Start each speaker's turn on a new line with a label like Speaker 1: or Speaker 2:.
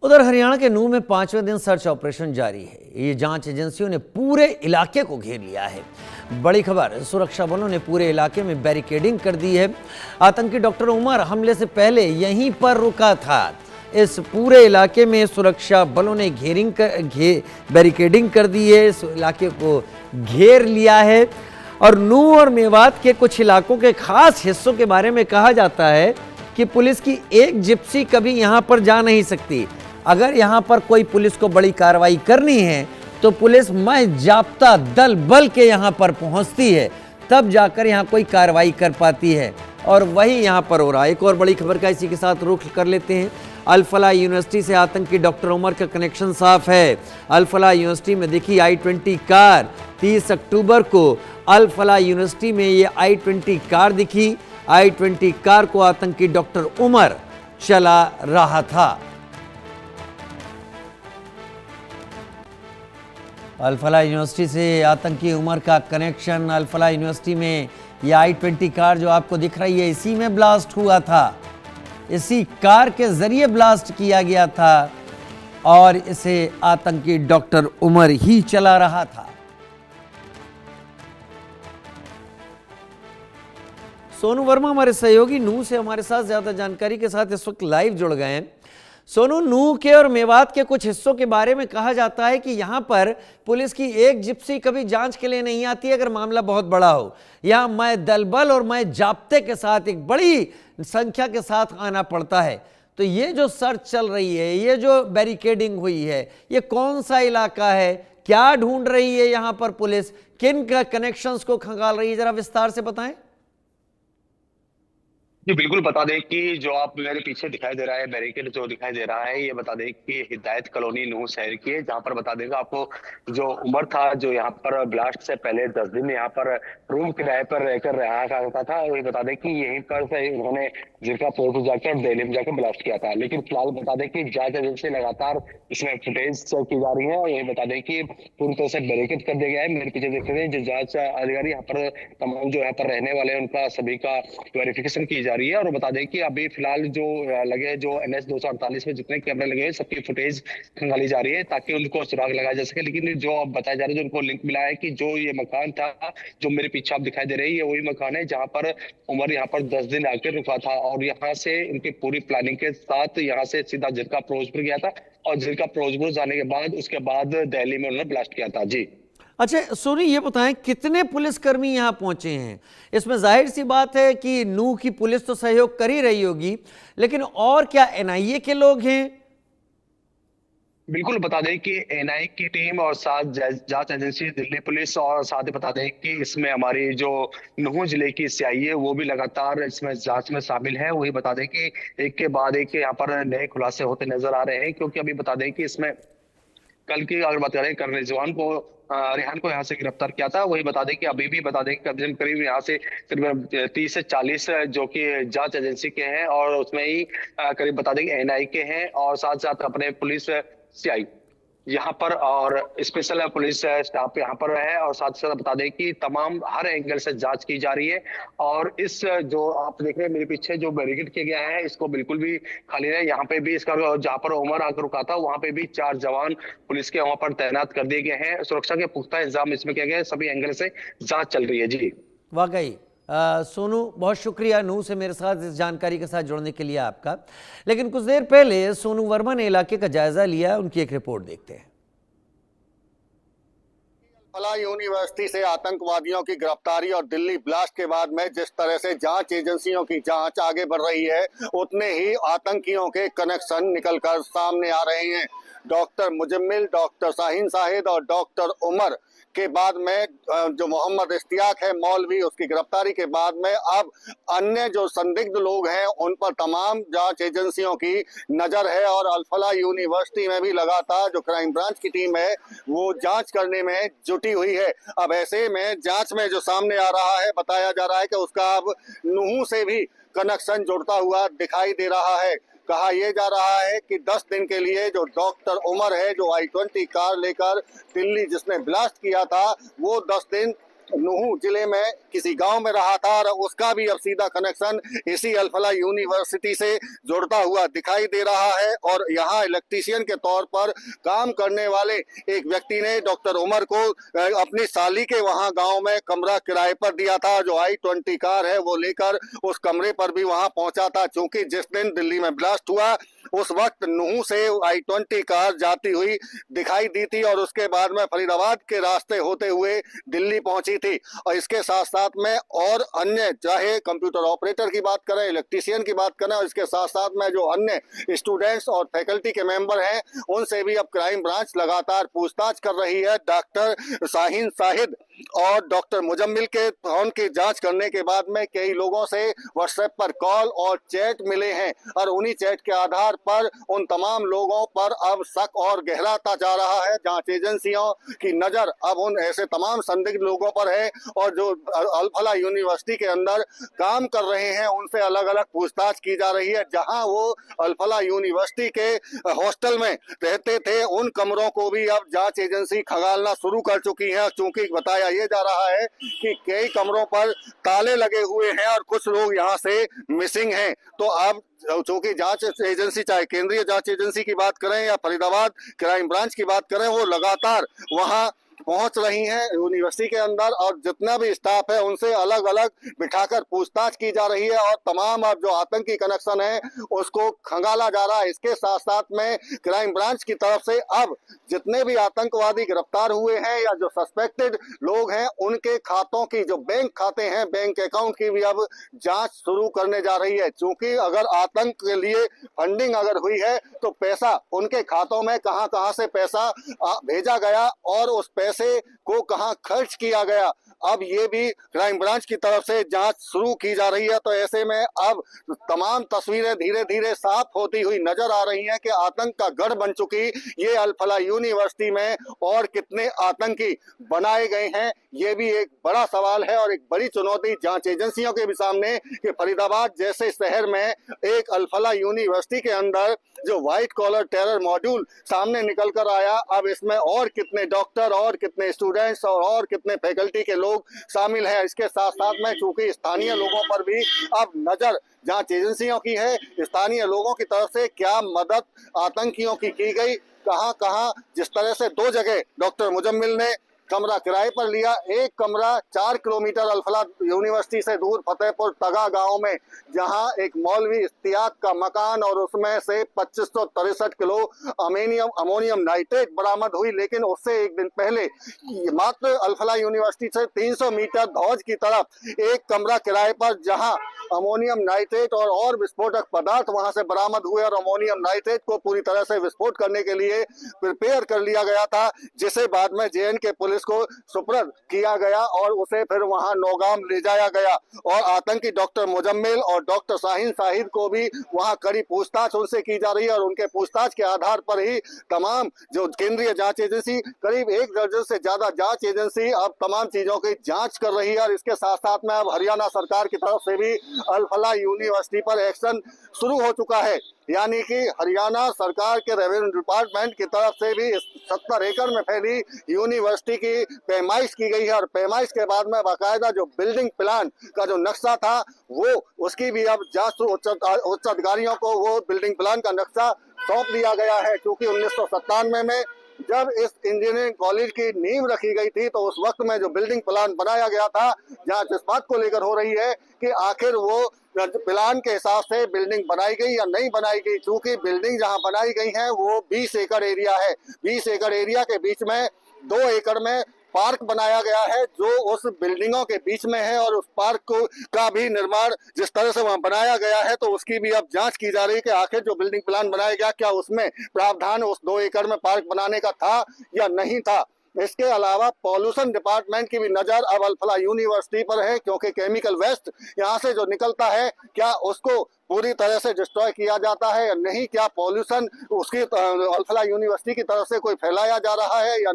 Speaker 1: उधर हरियाणा के नूंह में 5वें दिन सर्च ऑपरेशन जारी है। ये जांच एजेंसियों ने पूरे इलाके को घेर लिया है। बड़ी खबर, सुरक्षा बलों ने पूरे इलाके में बैरिकेडिंग कर दी है। आतंकी डॉक्टर उमर हमले से पहले यहीं पर रुका था। इस पूरे इलाके में सुरक्षा बलों ने बैरिकेडिंग कर दी है, इस इलाके को घेर लिया है। और नूंह और मेवात के कुछ इलाकों के खास हिस्सों के बारे में कहा जाता है कि पुलिस की एक जिप्सी कभी यहां पर जा नहीं सकती। अगर यहां पर कोई पुलिस को बड़ी कार्रवाई करनी है तो पुलिस महज जाब्ता दल बल के यहां पर पहुंचती है, तब जाकर यहां कोई कार्रवाई कर पाती है। और वही यहां पर हो रहा है। एक और बड़ी खबर का इसी के साथ रुख कर लेते हैं। अल फलाह यूनिवर्सिटी से आतंकी डॉक्टर उमर का कनेक्शन साफ है। अल फलाह यूनिवर्सिटी में देखी i20 कार। 30 अक्टूबर को अल फलाह यूनिवर्सिटी में ये i20 कार दिखी। i20 कार को आतंकी डॉक्टर उमर चला रहा था। अल फलाह यूनिवर्सिटी से आतंकी उमर का कनेक्शन। अल फलाह यूनिवर्सिटी में यह i20 कार जो आपको दिख रही है, इसी में ब्लास्ट हुआ था। इसी कार के जरिए ब्लास्ट किया गया था और इसे आतंकी डॉक्टर उमर ही चला रहा था। सोनू वर्मा हमारे सहयोगी नूंह से हमारे साथ ज्यादा जानकारी के साथ इस वक्त लाइव जुड़ गए हैं। सोनू, नूंह के और मेवात के कुछ हिस्सों के बारे में कहा जाता है कि यहां पर पुलिस की एक जिप्सी कभी जांच के लिए नहीं आती अगर मामला बहुत बड़ा हो। यहां मैं दलबल और मैं जाब्ते के साथ एक बड़ी संख्या के साथ आना पड़ता है। तो ये जो सर्च चल रही है, ये जो बैरिकेडिंग हुई है, ये कौन सा इलाका है, क्या ढूंढ रही है यहां पर पुलिस, किन का कनेक्शंस को खंगाल रही है, जरा विस्तार से बताएं।
Speaker 2: जी बिल्कुल, बता दें कि जो आप मेरे पीछे दिखाई दे रहा है बैरिकेड जो दिखाई दे रहा है, ये बता दें कि हिदायत कॉलोनी नूंह शहर की है, जहां पर बता देगा आपको जो उमर था जो यहाँ पर ब्लास्ट से पहले 10 दिन यहाँ पर रूम किराए पर रहकर रहा करता था। वही बता दें कि यहीं पर से उन्होंने जिरका पोर्ट जाकर दिल्ली में जाकर ब्लास्ट किया था। लेकिन फिलहाल बता दें कि जांच एजेंसी लगातार इसमें फुटेज चेक की जा रही है और यही बता दें कि पूरी तरह से बैरिकेड कर दिया गया है। मेरे पीछे देख रहे हैं जो जांच अधिकारी यहाँ पर तमाम जो यहाँ पर रहने वाले हैं उनका सभी का वेरिफिकेशन की जा रही है। और बता दें कि अभी फिलहाल जो लगे जो NH 248 में जितने कैमरे लगे हुए सबकी फुटेज खंगाली जा रही है ताकि उनको सुराग लगाया जा सके। लेकिन जो अब बताया जा रहा है, जो उनको लिंक मिला है कि जो ये मकान था जो मेरे पीछे आप दिखाई दे रही है, ये वही मकान है जहां पर उमर यहाँ पर 10 दिन आकर रुका था और यहाँ से उनकी पूरी प्लानिंग के साथ यहाँ से सीधा जिरका फिरोजपुर गया था और जिरका फिरोजपुर जाने के बाद उसके बाद दिल्ली में उन्होंने ब्लास्ट किया था। जी
Speaker 1: अच्छा सोनी, ये बताएं कितने पुलिसकर्मी यहां पहुंचे हैं। इसमें जाहिर सी बात है कि नूंह की पुलिस तो सहयोग कर ही रही होगी, लेकिन और क्या NIA के लोग हैं?
Speaker 2: बिल्कुल, बता दें कि NIA की टीम और साथ जांच एजेंसी दिल्ली पुलिस और साथ ही बता दें कि इसमें हमारी जो नूंह जिले की CI है वो भी लगातार इसमें जांच में शामिल है। वही बता दें कि एक के बाद एक यहाँ पर नए खुलासे होते नजर आ रहे हैं, क्योंकि अभी बता दें कि इसमें कल की अगर बात करें कर्नल रिजवान को रेहान को यहाँ से गिरफ्तार किया था। वही बता दें कि अभी भी बता दें कि करीब यहाँ से करीब 30 से 40 जो कि जांच एजेंसी के हैं और उसमें ही करीब बता दें कि NIA के हैं और साथ साथ अपने पुलिस CI यहाँ पर और स्पेशल पुलिस स्टाफ यहाँ पर है और साथ साथ बता दें कि तमाम हर एंगल से जांच की जा रही है। और इस जो आप देख रहे हैं मेरे पीछे जो बैरिकेड किया गया है इसको बिल्कुल भी खाली नहीं। यहाँ पे भी इसका जहाँ पर उमर आकर रुका था वहाँ पे भी 4 जवान पुलिस के वहाँ पर तैनात कर दिए गए हैं। सुरक्षा के पुख्ता इंतजाम इसमें किया गया है, सभी एंगल से जाँच चल रही है। जी
Speaker 1: वाकई सोनू, बहुत शुक्रिया नूंह से मेरे साथ इस जानकारी के साथ जुड़ने के लिए आपका। लेकिन कुछ देर पहले सोनू वर्मा ने इलाके का जायजा लिया, उनकी एक रिपोर्ट देखते हैं।
Speaker 3: फलाह यूनिवर्सिटी से आतंकवादियों की गिरफ्तारी और दिल्ली ब्लास्ट के बाद में जिस तरह से जांच एजेंसियों की जांच आगे बढ़ रही है, उतने ही आतंकियों के कनेक्शन निकलकर सामने आ रहे हैं। डॉक्टर मुजम्मिल, डॉक्टर शाहीन शाहिद और डॉक्टर उमर के बाद में जो मोहम्मद इश्तियाक है मौलवी, उसकी गिरफ्तारी के बाद में अब अन्य जो संदिग्ध लोग हैं उन पर तमाम जांच एजेंसियों की नजर है। और अल फलाह यूनिवर्सिटी में भी लगातार जो क्राइम ब्रांच की टीम है वो जांच करने में जुटी हुई है। अब ऐसे में जांच में जो सामने आ रहा है, बताया जा रहा है कि उसका अब नूंह से भी कनेक्शन जुड़ता हुआ दिखाई दे रहा है। कहा यह जा रहा है कि 10 दिन के लिए जो डॉक्टर उमर है जो i20 कार लेकर दिल्ली जिसने ब्लास्ट किया था, वो 10 दिन नूहू जिले में किसी गांव में रहा था और उसका भी अब सीधा कनेक्शन इसी अल-फलाह यूनिवर्सिटी से जुड़ता हुआ दिखाई दे रहा है। और यहाँ इलेक्ट्रीशियन के तौर पर काम करने वाले एक व्यक्ति ने डॉक्टर उमर को अपनी साली के वहां गांव में कमरा किराए पर दिया था। जो I-20 कार है वो लेकर उस कमरे पर भी वहां पहुंचा था, क्योंकि जिस दिन दिल्ली में ब्लास्ट हुआ उस वक्त नूहू से I-20 कार जाती हुई दिखाई दी थी और उसके बाद में फरीदाबाद के रास्ते होते हुए दिल्ली पहुंची थी। और इसके साथ साथ में और अन्य, चाहे कंप्यूटर ऑपरेटर की बात करें, इलेक्ट्रीशियन की बात करें, और इसके साथ साथ में जो अन्य स्टूडेंट्स और फैकल्टी के मेंबर हैं उनसे भी अब क्राइम ब्रांच लगातार पूछताछ कर रही है। डॉक्टर शाहीन शाहिद और डॉक्टर मुजम्मिल के फोन की जांच करने के बाद में कई लोगों से व्हाट्सएप पर कॉल और चैट मिले हैं और उन्हीं चैट के आधार पर उन तमाम लोगों पर अब शक और गहराता जा रहा है। जांच एजेंसियों की नजर अब उन ऐसे तमाम संदिग्ध लोगों पर है और जो अल-फलाह यूनिवर्सिटी के अंदर काम कर रहे हैं उनसे अलग अलग पूछताछ की जा रही है। जहां वो अल-फलाह यूनिवर्सिटी के हॉस्टल में रहते थे उन कमरों को भी अब जांच एजेंसी खंगालना शुरू कर चुकी है, क्योंकि बताया ये जा रहा है कि कई कमरों पर ताले लगे हुए हैं और कुछ लोग यहां से मिसिंग हैं। तो अब चूंकि जांच एजेंसी, चाहे केंद्रीय जांच एजेंसी की बात करें या फरीदाबाद क्राइम ब्रांच की बात करें, वो लगातार वहां पहुंच रही हैं यूनिवर्सिटी के अंदर और जितना भी स्टाफ है उनसे अलग अलग बिठाकर पूछताछ की जा रही है और तमाम अब जो आतंकी कनेक्शन है उसको खंगाला जा रहा है। इसके साथ साथ में क्राइम ब्रांच की तरफ से अब जितने भी आतंकवादी गिरफ्तार हुए हैं या जो सस्पेक्टेड लोग हैं उनके खातों की, जो बैंक खाते हैं, बैंक अकाउंट की भी अब जांच शुरू करने जा रही है। क्योंकि अगर आतंक के लिए फंडिंग अगर हुई है तो पैसा उनके खातों में कहां से पैसा भेजा गया और उस पैसे को कहां खर्च किया गया, अब ये भी क्राइम ब्रांच की तरफ से जांच शुरू की जा रही है। तो ऐसे में अब तमाम तस्वीरें धीरे धीरे साफ होती हुई नजर आ रही हैं कि आतंक का गढ़ बन चुकी ये अल-फलाह यूनिवर्सिटी में और कितने आतंकी बनाए गए हैं, ये भी एक बड़ा सवाल है और एक बड़ी चुनौती जांच एजेंसियों के भी सामने कि फरीदाबाद जैसे शहर में एक अल-फलाह यूनिवर्सिटी के अंदर जो व्हाइट कॉलर टेरर मॉड्यूल सामने निकल कर आया, अब इसमें और कितने डॉक्टर और कितने स्टूडेंट्स और कितने फैकल्टी के लोग शामिल हैं। इसके साथ साथ में चूंकि स्थानीय लोगों पर भी अब नजर जांच एजेंसियों की है, स्थानीय लोगों की तरफ से क्या मदद आतंकियों की गई, कहां जिस तरह से 2 जगह डॉक्टर मुजम्मिल ने कमरा किराए पर लिया, एक कमरा 4 किलोमीटर अल-फलाह यूनिवर्सिटी से दूर फतेहपुर तगा गांव में, जहां एक मौलवी इस्तियाक का मकान और उसमें से 2563 किलो अमोनियम नाइट्रेट बरामद हुई। लेकिन उससे एक दिन पहले मात्र अल-फलाह यूनिवर्सिटी से 300 मीटर धौज की तरफ एक कमरा किराए पर, जहां अमोनियम नाइट्रेट और विस्फोटक पदार्थ वहां से बरामद हुए और अमोनियम नाइट्रेट को पूरी तरह से विस्फोट करने के लिए प्रिपेयर कर लिया गया था, जिसे बाद में JNK पुलिस को सुपुर्द किया गया और उसे फिर वहां नौगाम ले जाया गया। और आतंकी डॉक्टर मुजम्मिल और डॉक्टर शाहीन शाहिद को भी वहां कड़ी पूछताछ उनसे की जा रही है और उनके पूछताछ के आधार पर ही तमाम जो केंद्रीय जांच एजेंसी, करीब 1 दर्जन से ज्यादा जांच एजेंसी अब तमाम चीजों की जांच कर रही है। और इसके साथ साथ में अब हरियाणा सरकार की तरफ से भी अल-फलाह यूनिवर्सिटी पर एक्शन शुरू हो चुका है, यानी कि हरियाणा सरकार के रेवेन्यू डिपार्टमेंट की तरफ से भी 70 एकड़ में फैली यूनिवर्सिटी की पैमाइश की गई है और पैमाइश के बाद में बाकायदा जो बिल्डिंग प्लान का जो नक्शा था वो उसकी भी अब जांच उच्च अधिकारियों को वो बिल्डिंग प्लान का नक्शा सौंप दिया गया है। क्योंकि 1997 में जब इस इंजीनियरिंग कॉलेज की नींव रखी गई थी तो उस वक्त में जो बिल्डिंग प्लान बनाया गया था, जांच इस बात को लेकर हो रही है कि आखिर वो प्लान के हिसाब से बिल्डिंग बनाई गई या नहीं बनाई गई। क्योंकि बिल्डिंग जहां बनाई गई है वो 20 एकड़ एरिया है, 20 एकड़ एरिया के बीच में 2 एकड़ में पार्क बनाया गया है जो उस बिल्डिंगों के बीच में है और उस पार्क को का भी निर्माण जिस तरह से वहां बनाया गया है तो उसकी भी अब जांच की जा रही है कि आखिर जो बिल्डिंग प्लान बनाया गया क्या उसमें प्रावधान उस 2 एकड़ में पार्क बनाने का था या नहीं था। इसके अलावा पॉल्यूशन डिपार्टमेंट की भी नजर अब अल-फलाह यूनिवर्सिटी पर है, क्योंकि केमिकल वेस्ट यहाँ से जो निकलता है क्या उसको पूरी तरह से डिस्ट्रॉय किया जाता है या नहीं, क्या पॉल्यूशन उसकी अल-फलाह यूनिवर्सिटी की तरफ से कोई फैलाया जा रहा है या